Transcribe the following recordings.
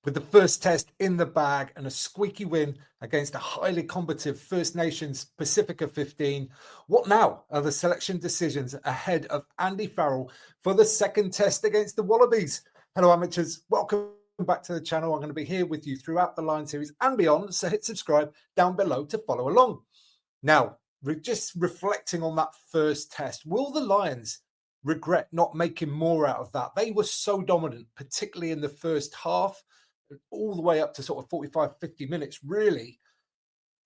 With the first test in the bag and a squeaky win against a highly combative First Nations Pasifika 15, what now are the selection decisions ahead of Andy Farrell for the second test against the Wallabies? Hello, amateurs. Welcome back to the channel. I'm going to be here with you throughout the Lion series and beyond, so hit subscribe down below to follow along. Now, just reflecting on that first test, will the Lions regret not making more out of that? They were so dominant, particularly in the first half, all the way up to sort of 45, 50 minutes, really.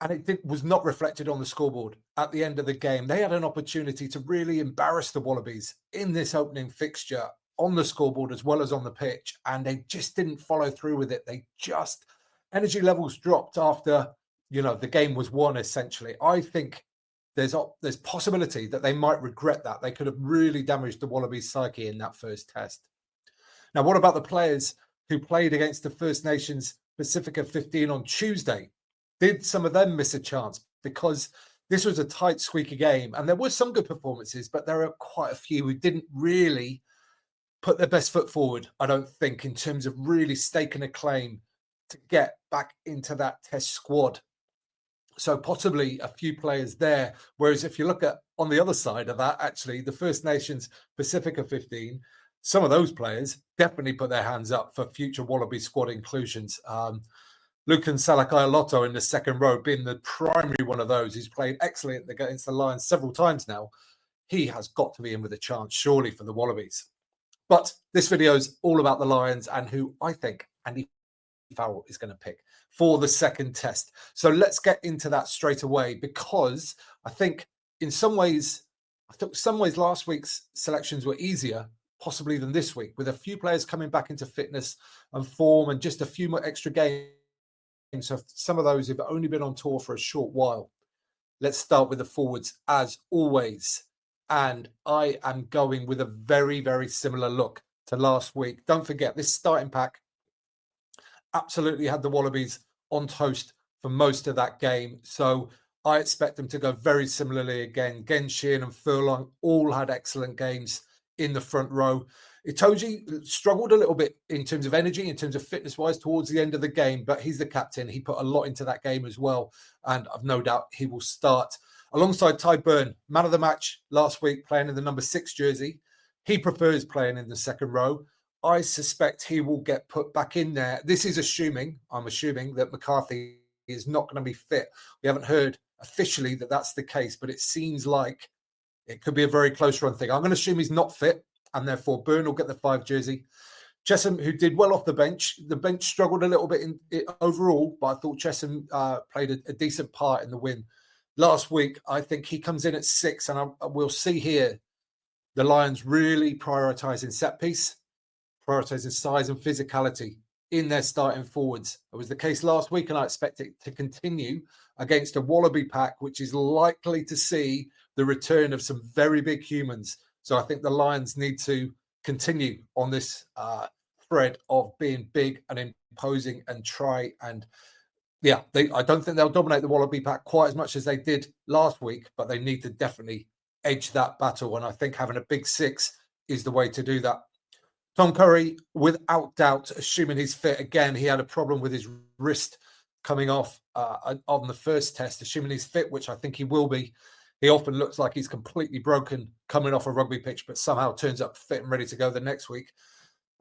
And it was not reflected on the scoreboard at the end of the game. They had an opportunity to really embarrass the Wallabies in this opening fixture on the scoreboard as well as on the pitch. And they just didn't follow through with it. Energy levels dropped after, the game was won, essentially. I think there's possibility that they might regret that. They could have really damaged the Wallabies psyche in that first test. Now, what about the players who played against the First Nations Pasifika 15 on Tuesday? Did some of them miss a chance? Because this was a tight, squeaky game, and there were some good performances, but there are quite a few who didn't really put their best foot forward, I don't think, in terms of really staking a claim to get back into that test squad. So possibly a few players there. Whereas if you look at on the other side of that, actually, the First Nations Pasifika 15, some of those players definitely put their hands up for future Wallaby squad inclusions. Lucan Salakaia-Loto in the second row being the primary one of those. He's played excellent against the Lions several times now. He has got to be in with a chance, surely, for the Wallabies. But this video is all about the Lions and who I think Andy Farrell is going to pick for the second test. So let's get into that straight away, because I think some ways last week's selections were easier possibly than this week, with a few players coming back into fitness and form and just a few more extra games. So some of those have only been on tour for a short while. Let's start with the forwards as always. And I am going with a very, very similar look to last week. Don't forget, this starting pack absolutely had the Wallabies on toast for most of that game. So I expect them to go very similarly again. Genshin and Furlong all had excellent games in the front row. Itoje struggled a little bit in terms of energy, in terms of fitness-wise towards the end of the game, but he's the captain. He put a lot into that game as well, and I've no doubt he will start. Alongside Ty Burn, man of the match last week, playing in the number 6 jersey. He prefers playing in the second row. I suspect he will get put back in there. This is I'm assuming that McCarthy is not going to be fit. We haven't heard officially that that's the case, but it seems like it could be a very close run thing. I'm going to assume he's not fit, and therefore Burn will get the 5 jersey. Chesham, who did well off the bench struggled a little bit overall, but I thought Chesham played a decent part in the win last week. I think he comes in at 6, and we'll see here the Lions really prioritising set piece, prioritising size and physicality in their starting forwards. It was the case last week, and I expect it to continue against a Wallaby pack, which is likely to see the return of some very big humans. So I think the Lions need to continue on this thread of being big and imposing and try and, I don't think they'll dominate the Wallaby pack quite as much as they did last week, but they need to definitely edge that battle. And I think having a big 6 is the way to do that. Tom Curry, without doubt, assuming he's fit again, he had a problem with his wrist coming off on the first test. Assuming he's fit, which I think he will be, he often looks like he's completely broken coming off a rugby pitch, but somehow turns up fit and ready to go the next week.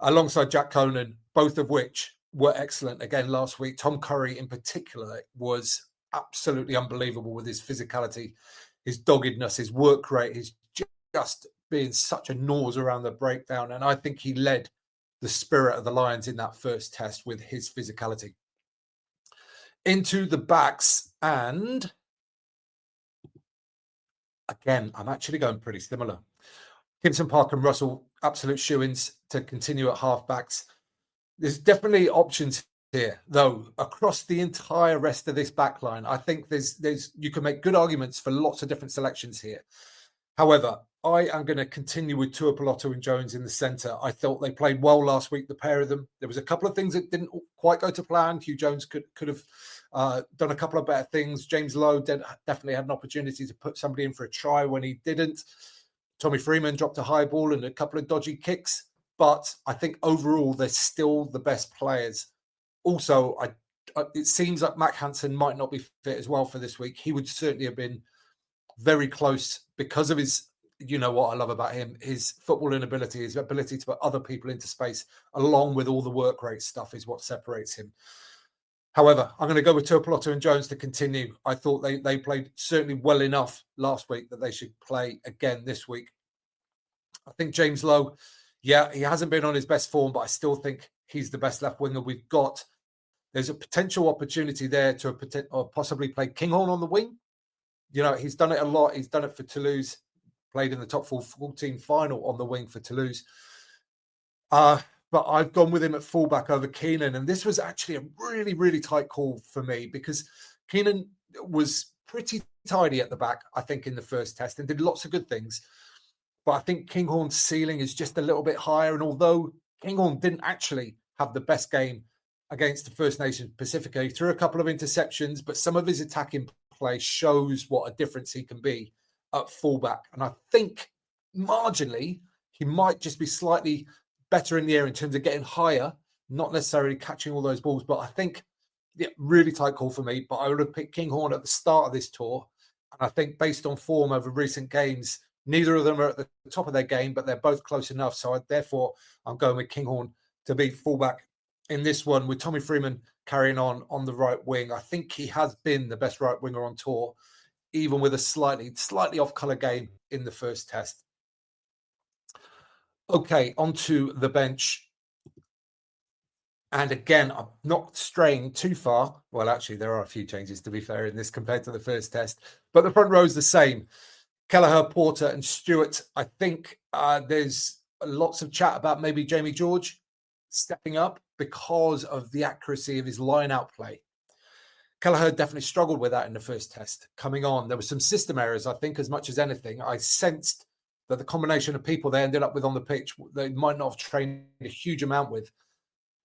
Alongside Jack Conan, both of which were excellent again last week. Tom Curry in particular was absolutely unbelievable with his physicality, his doggedness, his work rate, his just being such a nose around the breakdown. And I think he led the spirit of the Lions in that first test with his physicality. Into the backs, and again, I'm actually going pretty similar. Gibson, Park and Russell, absolute shoo-ins to continue at half-backs. There's definitely options here, though, across the entire rest of this back line. I think you can make good arguments for lots of different selections here. However, I am going to continue with Tuipulotu and Jones in the centre. I thought they played well last week, the pair of them. There was a couple of things that didn't quite go to plan. Hugh Jones could have done a couple of better things. James Lowe definitely had an opportunity to put somebody in for a try when he didn't. Tommy Freeman dropped a high ball and a couple of dodgy kicks. But I think overall, they're still the best players Also, it seems like Mac Hansen might not be fit as well for this week. He would certainly have been very close because of his, you know what I love about him, his footballing ability, his ability to put other people into space, along with all the work rate stuff, is what separates him. However, I'm going to go with Tuipulotu and Jones to continue. I thought they played certainly well enough last week that they should play again this week. I think James Lowe, yeah, he hasn't been on his best form, but I still think he's the best left winger we've got. There's a potential opportunity there to possibly play Kinghorn on the wing. You know, he's done it a lot. He's done it for Toulouse, played in the top 14 final on the wing for Toulouse. But I've gone with him at fullback over Keenan. And this was actually a really, really tight call for me because Keenan was pretty tidy at the back, I think, in the first test and did lots of good things. But I think Kinghorn's ceiling is just a little bit higher. And although Kinghorn didn't actually have the best game against the First Nations Pacifica, he threw a couple of interceptions, but some of his attacking play shows what a difference he can be at fullback. And I think marginally, he might just be slightly better in the air in terms of getting higher, not necessarily catching all those balls. But I think, yeah, really tight call for me. But I would have picked Kinghorn at the start of this tour. And I think based on form over recent games, neither of them are at the top of their game, but they're both close enough. So therefore, I'm going with Kinghorn to be fullback in this one, with Tommy Freeman carrying on the right wing. I think he has been the best right winger on tour, even with a slightly off-colour game in the first test. Okay, onto the bench. And again, I'm not straying too far. Well, actually, there are a few changes, to be fair, in this compared to the first test. But the front row is the same. Kelleher, Porter and Stewart. I think there's lots of chat about maybe Jamie George stepping up because of the accuracy of his line-out play. Kelleher definitely struggled with that in the first test. Coming on, there were some system errors, I think, as much as anything. I sensed that the combination of people they ended up with on the pitch, they might not have trained a huge amount with.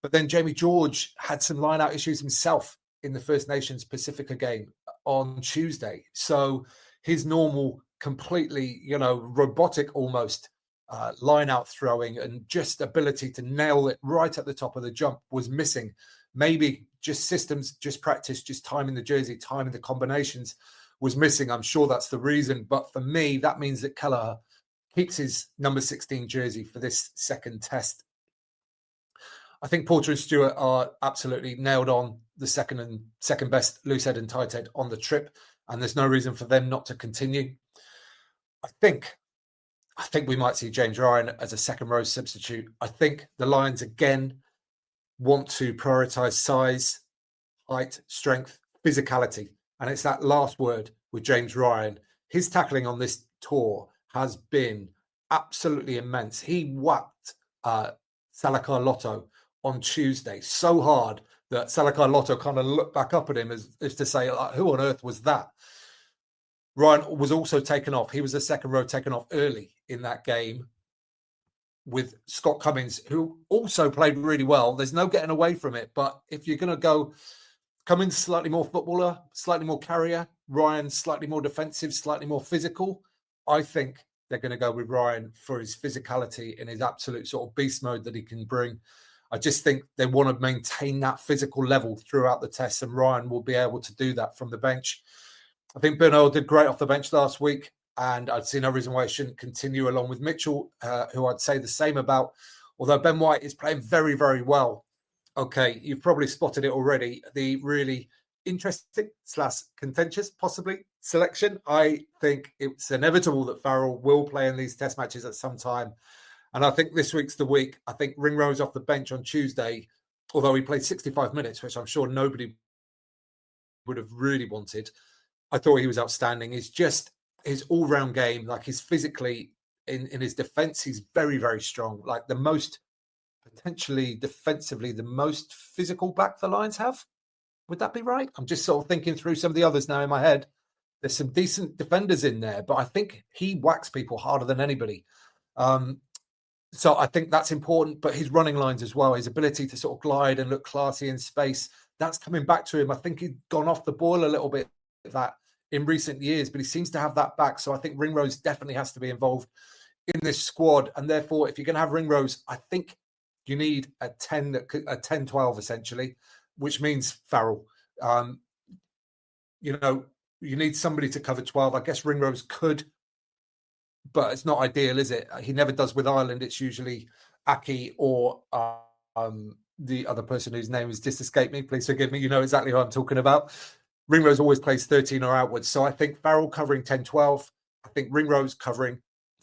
But then Jamie George had some line-out issues himself in the First Nations Pacifica game on Tuesday. So his normal, completely, robotic almost line-out throwing and just ability to nail it right at the top of the jump was missing. Maybe just systems, just practice, just timing the jersey, timing the combinations was missing. I'm sure that's the reason. But for me, that means that Kelleher keeps his number 16 jersey for this second test. I think Porter and Stewart are absolutely nailed on the second best loose head and tight head on the trip, and there's no reason for them not to continue. I think we might see James Ryan as a second row substitute. I think the Lions again want to prioritise size, height, strength, physicality, and it's that last word with James Ryan. His tackling on this tour has been absolutely immense. He whacked Salakar Lotto on Tuesday so hard that Salakar Lotto kind of looked back up at him as to say, who on earth was that? Ryan was also taken off. He was the second row taken off early in that game with Scott Cummins, who also played really well. There's no getting away from it. But if you're going to go Cummins, slightly more footballer, slightly more carrier, Ryan, slightly more defensive, slightly more physical, I think they're going to go with Ryan for his physicality and his absolute sort of beast mode that he can bring. I just think they want to maintain that physical level throughout the test, and Ryan will be able to do that from the bench. I think Bernal did great off the bench last week, and I'd see no reason why it shouldn't continue along with Mitchell, who I'd say the same about, although Ben White is playing very, very well. Okay, you've probably spotted it already. The really interesting / contentious, possibly, selection. I think it's inevitable that Farrell will play in these test matches at some time. And I think this week's the week. I think Ringrose off the bench on Tuesday, although he played 65 minutes, which I'm sure nobody would have really wanted. I thought he was outstanding. It's just his all-round game, like he's physically, in his defence, he's very, very strong. Like the most, potentially defensively, the most physical back the Lions have. Would that be right? I'm just sort of thinking through some of the others now in my head. There's some decent defenders in there, but I think he whacks people harder than anybody. So I think that's important, but his running lines as well, his ability to sort of glide and look classy in space, that's coming back to him. I think he'd gone off the boil a little bit that in recent years, but he seems to have that back. So I think Ringrose definitely has to be involved in this squad. And therefore, if you're going to have Ringrose, I think you need a 10-12 essentially. which means Farrell. You know, you need somebody to cover 12. I guess Ringrose could, but it's not ideal, is it? He never does with Ireland. It's usually Aki or the other person whose name has just escaped me. Please forgive me. You know exactly who I'm talking about. Ringrose always plays 13 or outwards. So I think Farrell covering 10-12. I think Ringrose covering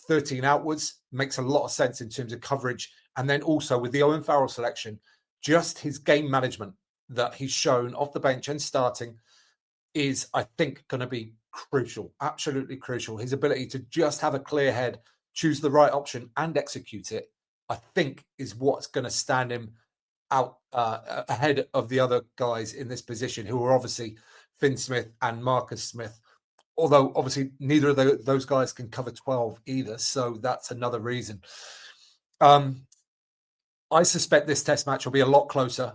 13 outwards makes a lot of sense in terms of coverage. And then also with the Owen Farrell selection, just his game management that he's shown off the bench and starting is, I think, going to be crucial, absolutely crucial. His ability to just have a clear head, choose the right option and execute it, I think is what's going to stand him out ahead of the other guys in this position, who are obviously Finn Smith and Marcus Smith. Although, obviously, neither of those guys can cover 12 either. So that's another reason. I suspect this test match will be a lot closer,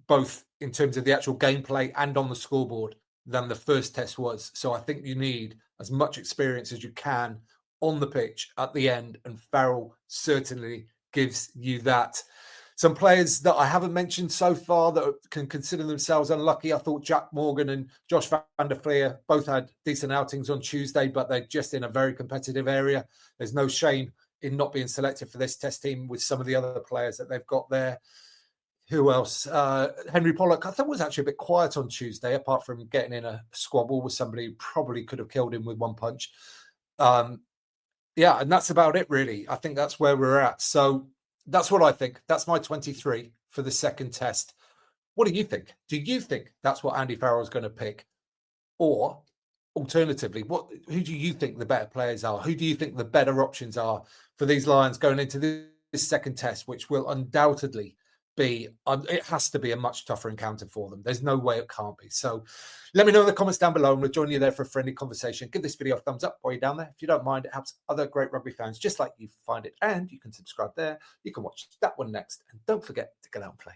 both in terms of the actual gameplay and on the scoreboard, than the first test was. So I think you need as much experience as you can on the pitch at the end, and Farrell certainly gives you that. Some players that I haven't mentioned so far that can consider themselves unlucky. I thought Jack Morgan and Josh van der Fleer both had decent outings on Tuesday, but they're just in a very competitive area. There's no shame in not being selected for this test team with some of the other players that they've got there. Who else? Henry Pollock, I thought, was actually a bit quiet on Tuesday, apart from getting in a squabble with somebody who probably could have killed him with one punch. Yeah, and that's about it, really. I think that's where we're at. So that's what I think. That's my 23 for the second test. What do you think? Do you think that's what Andy Farrell is going to pick? Or alternatively, who do you think the better players are? Who do you think the better options are for these Lions going into this second test, which will undoubtedly be, it has to be a much tougher encounter for them. There's no way it can't be. So let me know in the comments down below, and we'll join you there for a friendly conversation. Give this video a thumbs up while you're down there. If you don't mind, it helps other great rugby fans just like you find it. And you can subscribe there. You can watch that one next. And don't forget to get out and play.